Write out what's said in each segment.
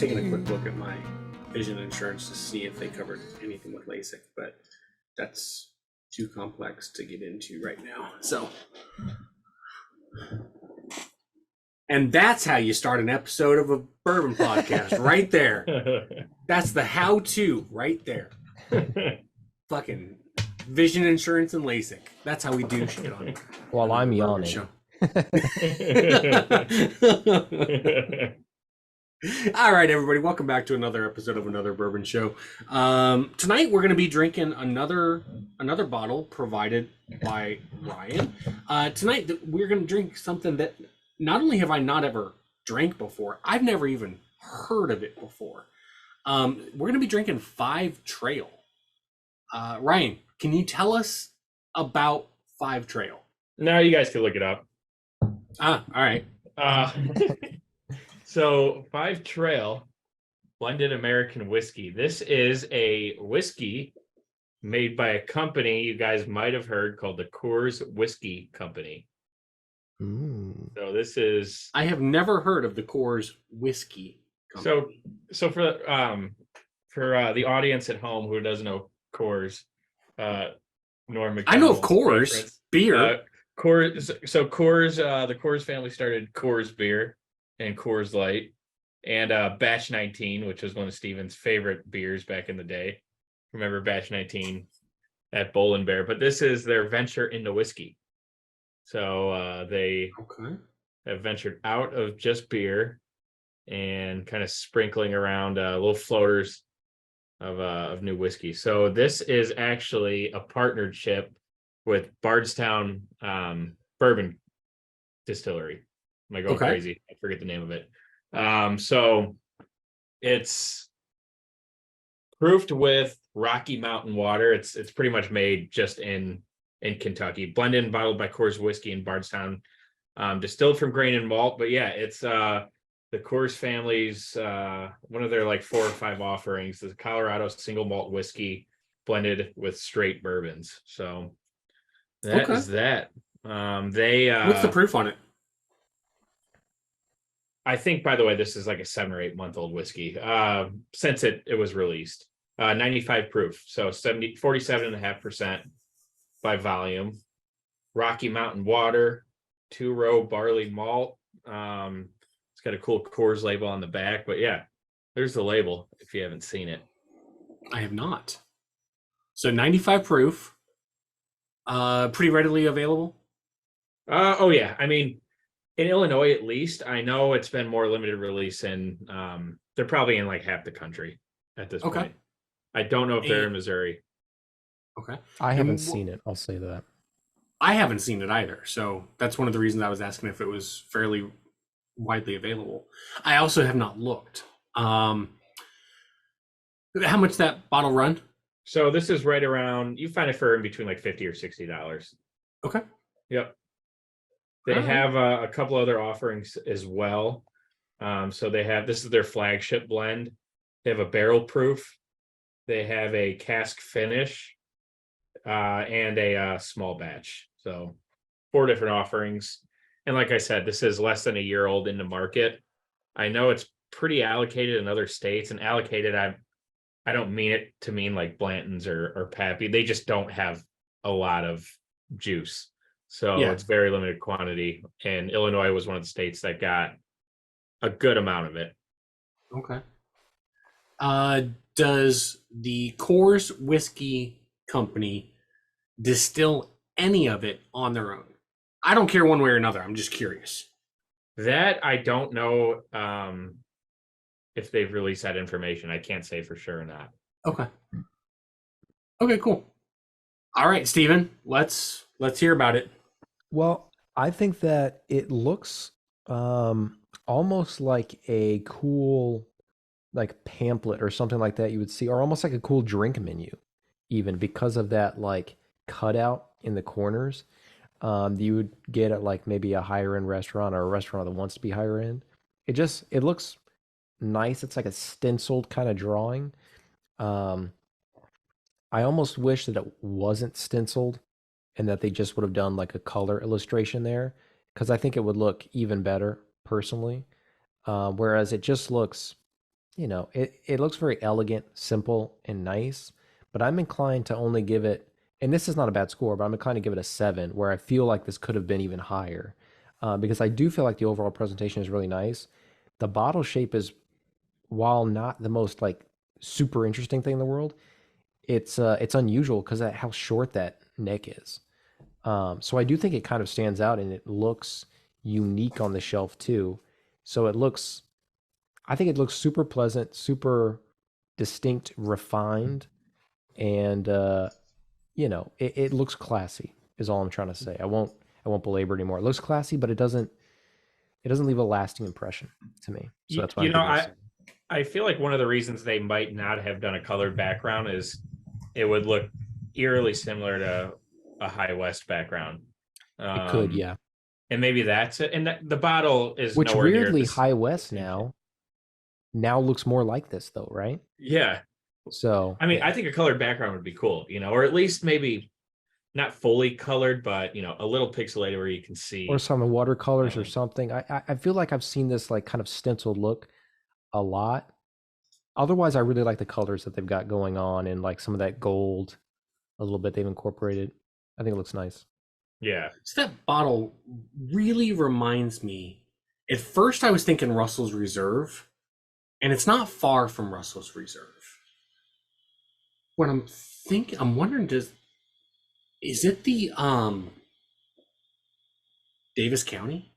taking a quick look at my vision insurance to see if they covered anything with LASIK, but that's too complex to get into right now. So, and that's how you start an episode of a bourbon podcast, right there. That's the how-to right there. Fucking vision insurance and LASIK. That's how we do shit on. While I'm yawning. All right, everybody, welcome back to another episode of Another Bourbon Show. Tonight we're going to be drinking another bottle provided by Ryan. Tonight we're going to drink something that not only have I not ever drank before, I've never even heard of it before. We're going to be drinking Five Trail. Ryan, can you tell us about Five Trail? No, you guys can look it up. All right. So Five Trail blended American whiskey. This is a whiskey made by a company you guys might have heard called the Coors Whiskey Company. So this is... I have never heard of the Coors Whiskey Company. So for the audience at home who doesn't know Coors, Norm McDonald, I know of Coors beer. Coors. So Coors, the Coors family started Coors beer and Coors Light, and Batch 19, which was one of Steven's favorite beers back in the day. Remember Batch 19 at Bull and Bear? But this is their venture into whiskey. So they have ventured out of just beer and kind of sprinkling around little floaters of new whiskey. So this is actually a partnership with Bardstown Bourbon Distillery. Am I going crazy? I forget the name of it. So it's proofed with Rocky Mountain water. It's pretty much made just in Kentucky, blended and bottled by Coors Whiskey in Bardstown, distilled from grain and malt. But yeah, it's the Coors family's one of their like 4 or 5 offerings, the Colorado single malt whiskey blended with straight bourbons. So that is that. What's the proof on it? I think, by the way, this is like a 7 or 8 month old whiskey since it was released. 95 proof, so 47.5% by volume. Rocky Mountain water, 2-row barley malt. It's got a cool Coors label on the back, but yeah, there's the label if you haven't seen it. I have not. So 95 proof, pretty readily available. Oh yeah, I mean, in Illinois at least, I know it's been more limited release, and they're probably in like half the country at this point. I don't know if they're in Missouri. Okay. I haven't seen it. I'll say that. I haven't seen it either. So that's one of the reasons I was asking if it was fairly widely available. I also have not looked. How much that bottle run? So this is right around, you find it for in between like $50 or $60. Okay. Yep. They have a couple other offerings as well. So they have, this is their flagship blend. They have a barrel proof. They have a cask finish and a small batch. So 4 different offerings. And like I said, this is less than a year old in the market. I know it's pretty allocated in other states, and allocated, I don't mean it to mean like Blanton's or Pappy. They just don't have a lot of juice. So it's very limited quantity. And Illinois was one of the states that got a good amount of it. Okay. Does the Coors Whiskey Company distill any of it on their own? I don't care one way or another. I'm just curious. That I don't know if they've released that information. I can't say for sure or not. Okay. Okay, cool. All right, Steven, let's hear about it. Well, I think that it looks almost like a cool like pamphlet or something like that you would see, or almost like a cool drink menu, even because of that like cutout in the corners. You would get at like maybe a higher end restaurant or a restaurant that wants to be higher end. It looks nice. It's like a stenciled kind of drawing. I almost wish that it wasn't stenciled and that they just would have done like a color illustration there, because I think it would look even better personally. Whereas it just looks it looks very elegant, simple, and nice. But I'm inclined to only give it, and this is not a bad score, but I'm inclined to give it a 7, where I feel like this could have been even higher, because I do feel like the overall presentation is really nice. The bottle shape is, while not the most like super interesting thing in the world, it's unusual because of how short that neck is. So I do think it kind of stands out and it looks unique on the shelf too. So I think it looks super pleasant, super distinct, refined, and it looks classy. Is all I'm trying to say. I won't belabor anymore. It looks classy, but it doesn't leave a lasting impression to me. So that's why I'm giving it a 7. I feel like one of the reasons they might not have done a colored background is it would look eerily similar to a High West background. It could, yeah. And maybe that's it. And the bottle is Which nowhere near weirdly, this. High West now looks more like this though, right? Yeah. So I mean, yeah. I think a colored background would be cool, or at least maybe not fully colored, but a little pixelated where you can see. Or some watercolors or something. I feel like I've seen this like kind of stenciled look a lot. Otherwise, I really like the colors that they've got going on and like some of that gold a little bit they've incorporated. I think it looks nice. Yeah. So that bottle really reminds me. At first, I was thinking Russell's Reserve, and it's not far from Russell's Reserve. What I'm wondering, is it the Davis County?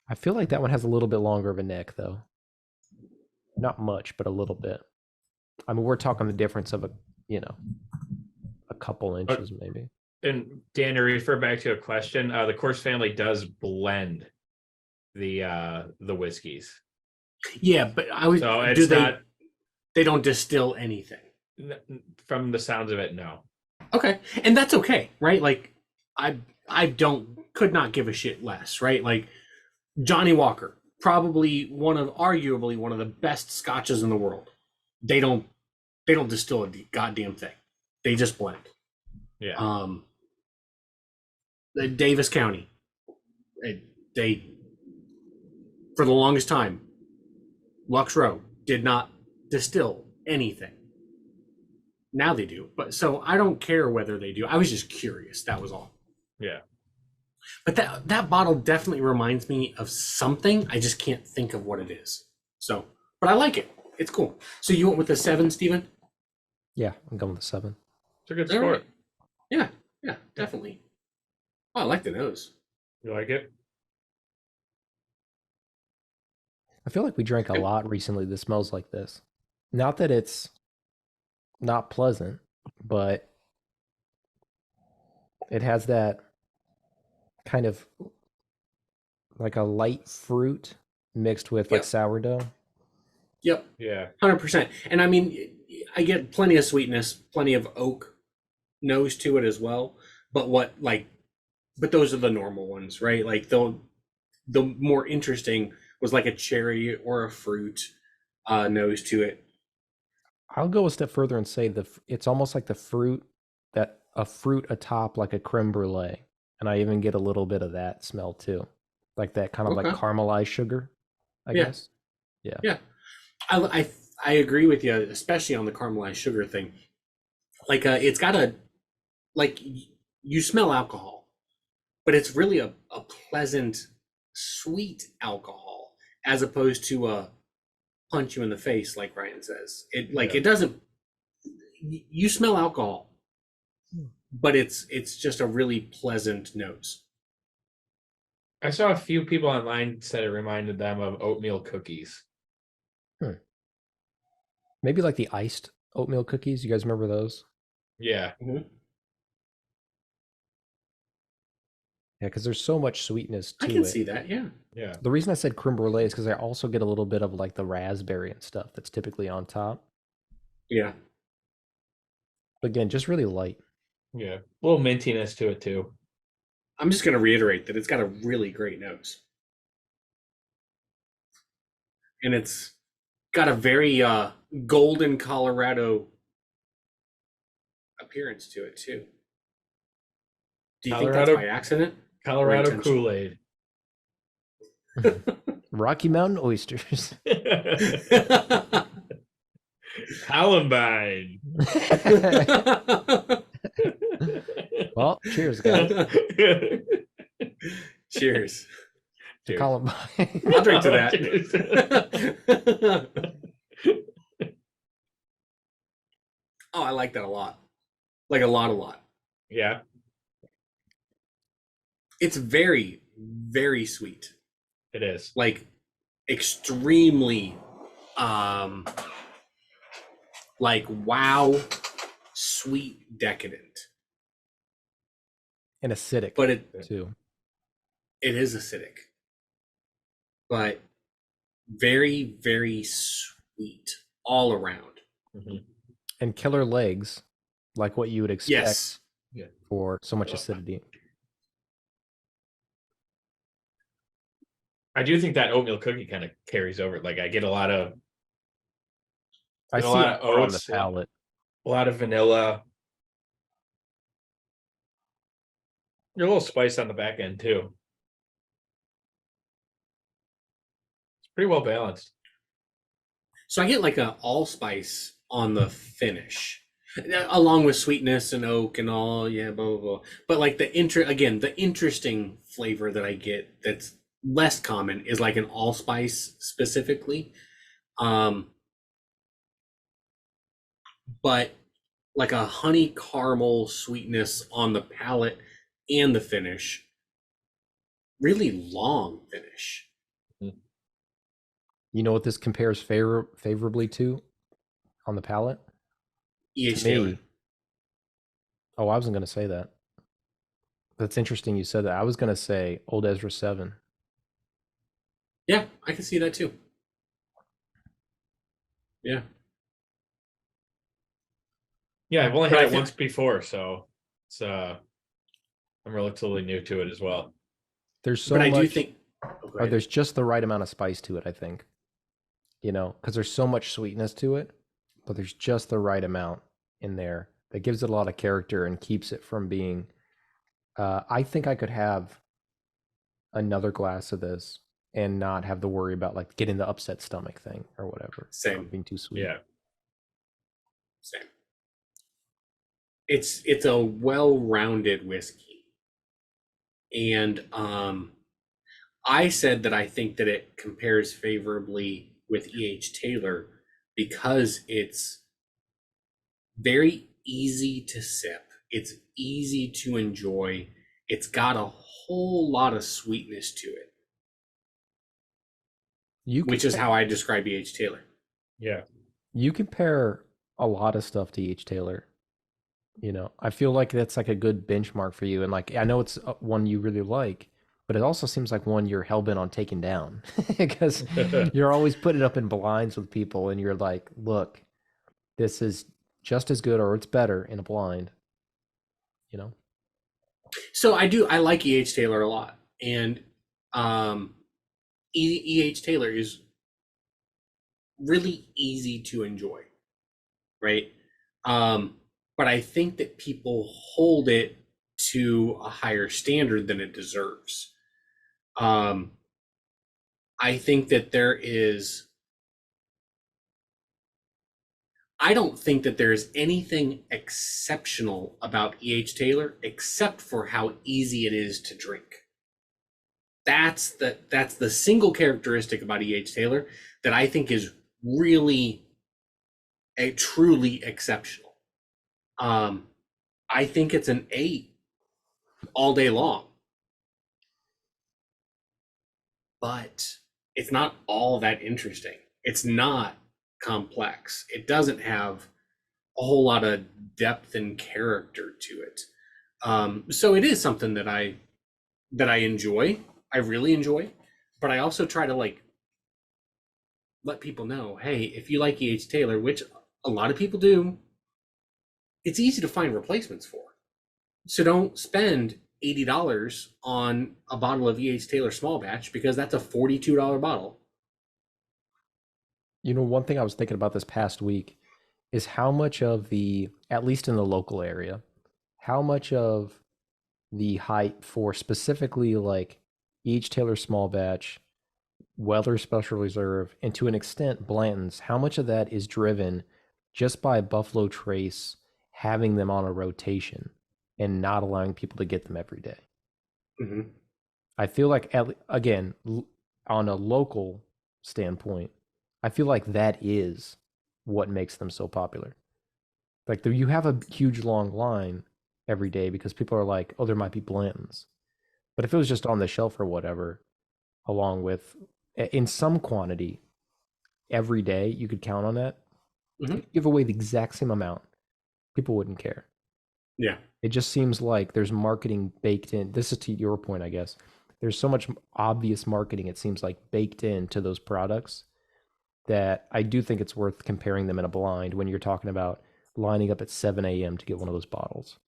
I feel like that one has a little bit longer of a neck though. Not much, but a little bit. I mean, we're talking the difference of a couple inches maybe. And Dan, to refer back to a question, the Coors family does blend the whiskeys. Yeah, but I was. So it's not. They don't distill anything. From the sounds of it, no. Okay, and that's okay, right? Like, I could not give a shit less, right? Like, Johnny Walker, arguably one of the best scotches in the world. They don't distill a goddamn thing. They just blend. Yeah. The Davis County, they for the longest time, Lux Row did not distill anything. Now they do, but so I don't care whether they do. I was just curious. That was all. Yeah. But that bottle definitely reminds me of something. I just can't think of what it is. So, but I like it. It's cool. So you went with the 7, Steven? Yeah, I'm going with the 7. It's a good score. Right. Yeah, definitely. Oh, I like the nose. You like it? I feel like we drank a lot recently that smells like this. Not that it's not pleasant, but it has that kind of like a light fruit mixed with like sourdough. Yep. Yeah. 100%. And I mean, I get plenty of sweetness, plenty of oak nose to it as well. But but those are the normal ones, right? Like the more interesting was like a cherry or a fruit nose to it. I'll go a step further and say it's almost like a fruit atop like a creme brulee, and I even get a little bit of that smell too, like that kind of like caramelized sugar, I guess. Yeah. I agree with you, especially on the caramelized sugar thing. Like it's got you smell alcohol, but it's really a pleasant, sweet alcohol as opposed to punch you in the face, like Ryan says. It doesn't. You smell alcohol, but it's just a really pleasant nose. I saw a few people online said it reminded them of oatmeal cookies. Maybe like the iced oatmeal cookies. You guys remember those? Yeah. Mm-hmm. Yeah, because there's so much sweetness to it. I can see that. Yeah. The reason I said creme brulee is because I also get a little bit of like the raspberry and stuff that's typically on top. Yeah. But again, just really light. Yeah. A little mintiness to it too. I'm just going to reiterate that it's got a really great nose. And it's got a very golden Colorado appearance to it too. Do you think that's by accident? Colorado Kool-Aid. Rocky Mountain oysters. Columbine. Well, cheers, guys. Cheers. To Cheers. Columbine. I'll drink to that. Oh, I like that a lot. Like a lot. Yeah. It's very, very sweet. It is. Like extremely like wow, sweet, decadent. And acidic, But it too. is acidic. But very, very sweet all around. Mhm. And killer legs, like what you would expect Yes. for so much acidity. I do think that oatmeal cookie kind of carries over. Like I get a lot of I a see lot it of more on the oats, palate. a lot of vanilla. A little spice on the back end too. It's pretty well balanced. So I get like a allspice on the finish, along with sweetness and oak and all, yeah, blah blah blah. But like the interesting flavor that I get that's less common is like an allspice specifically, um, but like a honey caramel sweetness on the palate and the finish. Really long finish. You know what this compares favorably to on the palate? E.H. To Taylor. me. Oh, I wasn't going to say that. That's interesting you said that. I was going to say Old Ezra 7. Yeah, I can see that too. Yeah. Yeah, I've only But had I it think- once before, so it's I'm relatively new to it as well. There's so but I much, do think or there's just the right amount of spice to it, I think. You know, because there's so much sweetness to it, but there's just the right amount in there that gives it a lot of character and keeps it from being. I think I could have another glass of this and not have to worry about like getting the upset stomach thing or whatever. Same. Being too sweet. Yeah. Same. It's a well-rounded whiskey, and I said that I think that it compares favorably with E.H. Taylor because it's very easy to sip. It's easy to enjoy. It's got a whole lot of sweetness to it, which is how I describe E.H. Taylor. Yeah. You compare a lot of stuff to E.H. Taylor. You know, I feel like that's like a good benchmark for you. And like, I know it's one you really like, but it also seems like one you're hell-bent on taking down because you're always putting it up in blinds with people and you're like, look, this is just as good or it's better in a blind, you know? So I like E.H. Taylor a lot, and E.H. Taylor is really easy to enjoy, right? But I think that people hold it to a higher standard than it deserves. I think that I don't think that there is anything exceptional about E.H. Taylor except for how easy it is to drink. That's the single characteristic about E.H. Taylor that I think is really truly exceptional. I think it's an 8 all day long, but it's not all that interesting. It's not complex. It doesn't have a whole lot of depth and character to it. So it is something that I enjoy. I really enjoy, but I also try to like let people know, hey, if you like E.H. Taylor, which a lot of people do, it's easy to find replacements for. So don't spend $80 on a bottle of E.H. Taylor small batch because that's a $42 bottle. You know, one thing I was thinking about this past week is how much of the, at least in the local area, how much of the hype for specifically like each Taylor small batch Weller Special Reserve, and to an extent Blanton's, how much of that is driven just by Buffalo Trace having them on a rotation and not allowing people to get them every day? Hmm. I feel like, again, on a local standpoint, I feel like that is what makes them so popular. Like, you have a huge long line every day because people are like, oh, there might be Blanton's. But if it was just on the shelf or whatever, along with in some quantity every day, you could count on that. Hmm. Give away the exact same amount, people wouldn't care. Yeah. It just seems like there's marketing baked in. This is to your point, I guess. There's so much obvious marketing, it seems like, baked into those products that I do think it's worth comparing them in a blind when you're talking about lining up at 7 a.m. to get one of those bottles.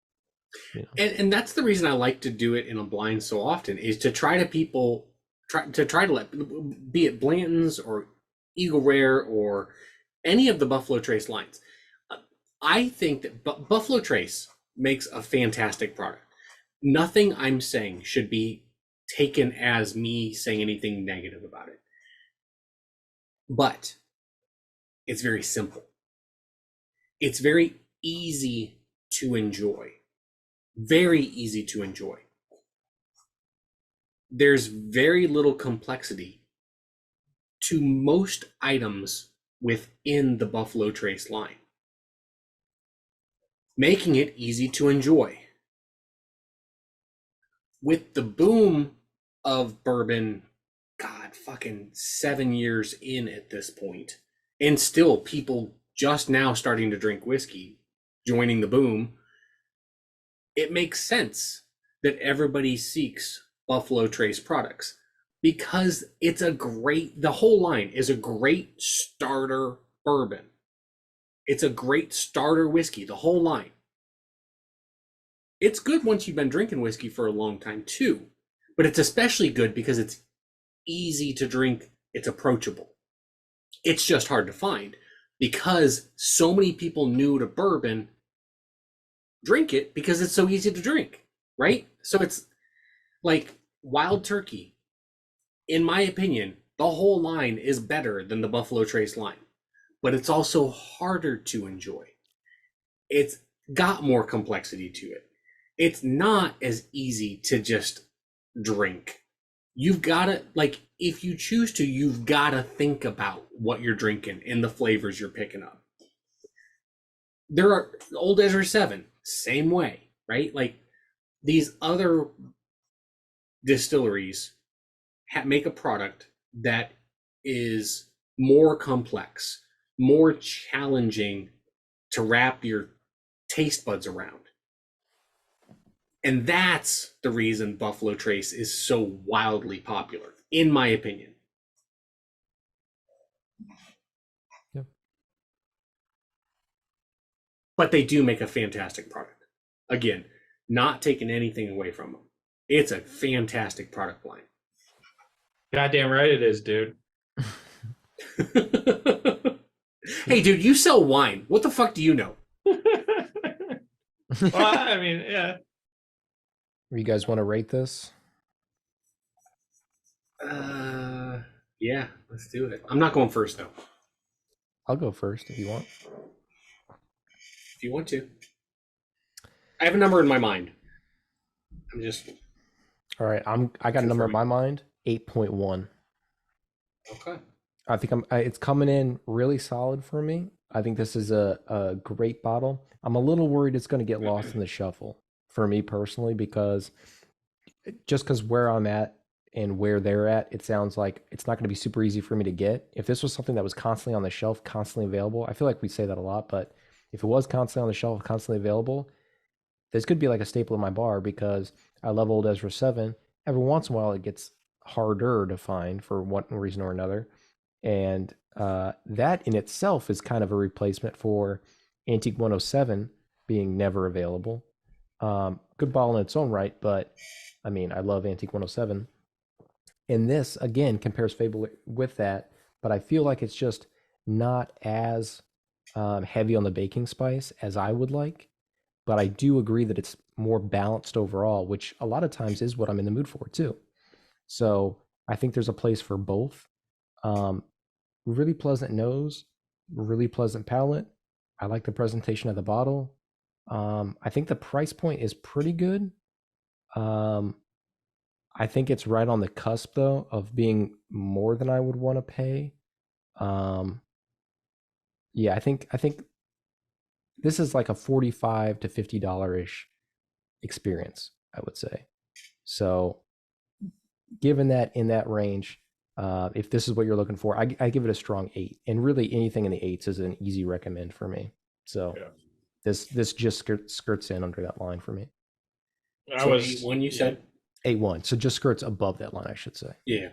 You know? And that's the reason I like to do it in a blind so often, is to try to let, be it Blanton's or Eagle Rare or any of the Buffalo Trace lines. I think that Buffalo Trace makes a fantastic product. Nothing I'm saying should be taken as me saying anything negative about it. But it's very simple. It's very easy to enjoy. Very easy to enjoy. There's very little complexity to most items within the Buffalo Trace line, making it easy to enjoy. With the boom of bourbon, God, fucking 7 years in at this point, and still people just now starting to drink whiskey, joining the boom, it makes sense that everybody seeks Buffalo Trace products because the whole line is a great starter bourbon. It's a great starter whiskey, the whole line. It's good once you've been drinking whiskey for a long time too, but it's especially good because it's easy to drink, it's approachable. It's just hard to find because so many people new to bourbon drink it because it's so easy to drink, right? So it's like Wild Turkey. In my opinion, the whole line is better than the Buffalo Trace line, but it's also harder to enjoy. It's got more complexity to it. It's not as easy to just drink. You've got to, like, if you choose to, you've got to think about what you're drinking and the flavors you're picking up. There are Old Ezra 7, same way, right? Like, these other distilleries make a product that is more complex, more challenging to wrap your taste buds around. And that's the reason Buffalo Trace is so wildly popular, in my opinion. Yep. But they do make a fantastic product. Again, not taking anything away from them. It's a fantastic product line. Goddamn right it is, dude. Hey, dude, you sell wine. What the fuck do you know? Well, I mean, yeah. You guys want to rate this? Yeah, let's do it. I'm not going first though. I'll go first if you want. If you want to. I have a number in my mind. I'm just All right, I got a number in my mind, 8.1. okay. I think it's coming in really solid for me. I think this is a great bottle. I'm a little worried it's going to get lost in the shuffle for me personally, because where I'm at and where they're at, it sounds like it's not going to be super easy for me to get. If this was something that was constantly on the shelf, constantly available, I feel like we say that a lot, but if it was constantly on the shelf, constantly available, this could be like a staple in my bar because I love Old Ezra 7. Every once in a while, it gets harder to find for one reason or another. And that in itself is kind of a replacement for Antique 107 being never available. Good bottle in its own right, but I mean, I love Antique 107. And this, again, compares favorably with that, but I feel like it's just not as heavy on the baking spice as I would like. But I do agree that it's more balanced overall, which a lot of times is what I'm in the mood for too. So I think there's a place for both. Really pleasant nose, really pleasant palate. I like the presentation of the bottle. I think the price point is pretty good. Um, I think it's right on the cusp though of being more than I would want to pay. Um, yeah, I think this is like a $45 to $50 ish experience, I would say. So, given that in that range, if this is what you're looking for, I give it a strong 8. And really, anything in the 8s is an easy recommend for me. So, Yeah. this just skirts in under that line for me. So 8-1, you said? 8-1. So just skirts above that line, I should say. Yeah.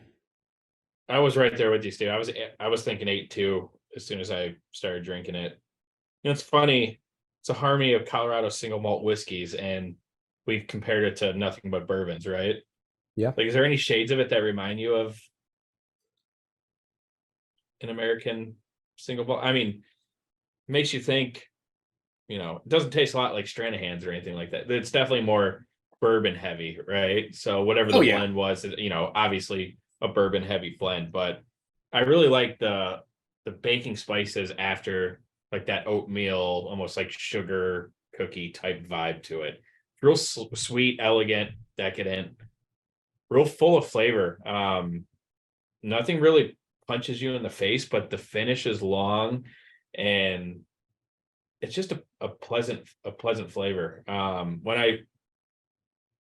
I was right there with you, Steve. I was thinking 8-2 as soon as I started drinking it. You know, it's funny. It's a harmony of Colorado single malt whiskeys, and we've compared it to nothing but bourbons, right? Yeah. Like, is there any shades of it that remind you of an American single malt? I mean, it makes you think. You know, it doesn't taste a lot like Stranahan's or anything like that. It's definitely more bourbon heavy, right? So whatever the blend was, you know, obviously a bourbon heavy blend, but I really like the baking spices after, like that oatmeal, almost like sugar cookie type vibe to it. Real sweet, elegant, decadent, real full of flavor. Nothing really punches you in the face, but the finish is long and it's just a pleasant flavor. When I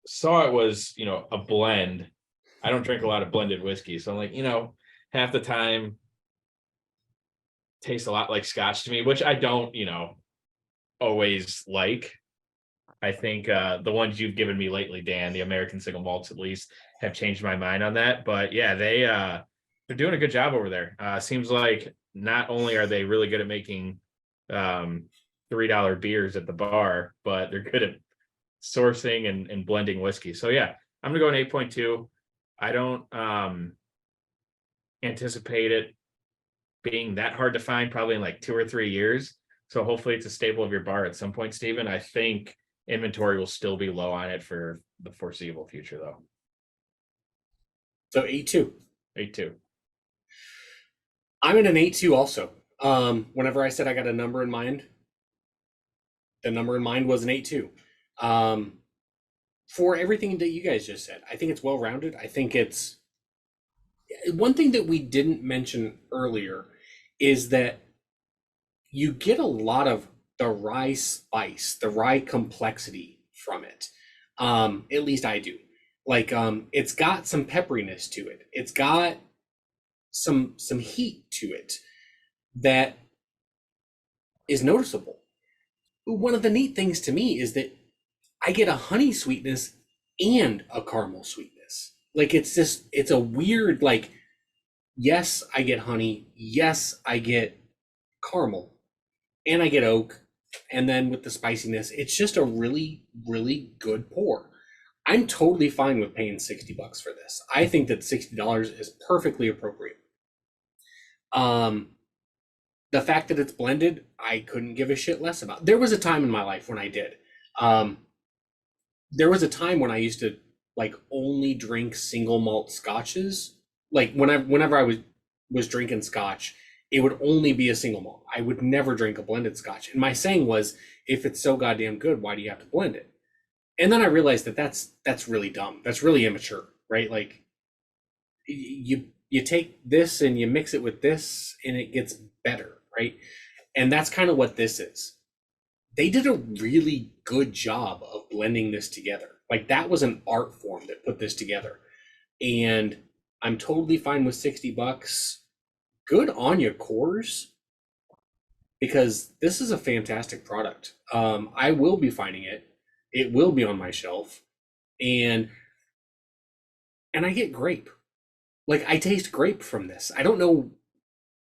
saw it was, you know, a blend, I don't drink a lot of blended whiskey, so I'm like, you know, half the time tastes a lot like scotch to me, which I don't, you know, always like. I think the ones you've given me lately, Dan, the American single malts at least, have changed my mind on that. But yeah, they're doing a good job over there. Seems like not only are they really good at making $3 beers at the bar, but they're good at sourcing and blending whiskey. So yeah, I'm gonna go an 8.2. I don't anticipate it being that hard to find probably in like 2 or 3 years. So hopefully it's a staple of your bar at some point, Stephen. I think inventory will still be low on it for the foreseeable future though. So 8-2. 8.2. I'm in an 8-2 also. Whenever I said I got a number in mind, the number in mind was an 8-2. For everything that you guys just said, I think it's well rounded. I think it's one thing that we didn't mention earlier is that you get a lot of the rye spice, the rye complexity from it. At least I do. Like, it's got some pepperiness to it. It's got some heat to it that is noticeable. One of the neat things to me is that I get a honey sweetness and a caramel sweetness. Like, it's a weird, like, yes, I get honey, yes, I get caramel, and I get oak, and then with the spiciness, it's just a really, really good pour. I'm totally fine with paying $60 for this. I think that $60 is perfectly appropriate. The fact that it's blended, I couldn't give a shit less about. There was a time in my life when I did. There was a time when I used to like only drink single malt scotches. Like whenever I was drinking scotch, it would only be a single malt. I would never drink a blended scotch. And my saying was, if it's so goddamn good, why do you have to blend it? And then I realized that that's really dumb. That's really immature, right? Like you take this and you mix it with this and it gets better, right? And that's kind of what this is. They did a really good job of blending this together. Like, that was an art form that put this together. And I'm totally fine with $60. Good on you, Coors, because this is a fantastic product. I will be finding it. It will be on my shelf. And I get grape. Like, I taste grape from this. I don't know,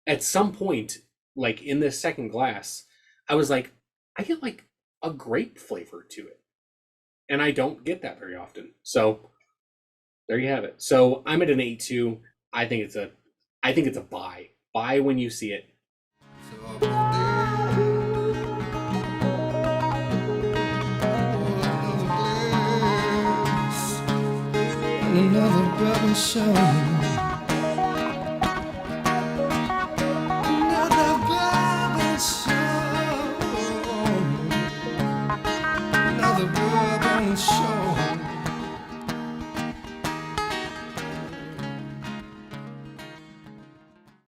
at some point, like in this second glass, I was like, I get like a grape flavor to it. And I don't get that very often. So there you have it. So I'm at an 8.2. I think it's a buy. Buy when you see it. Another brother showing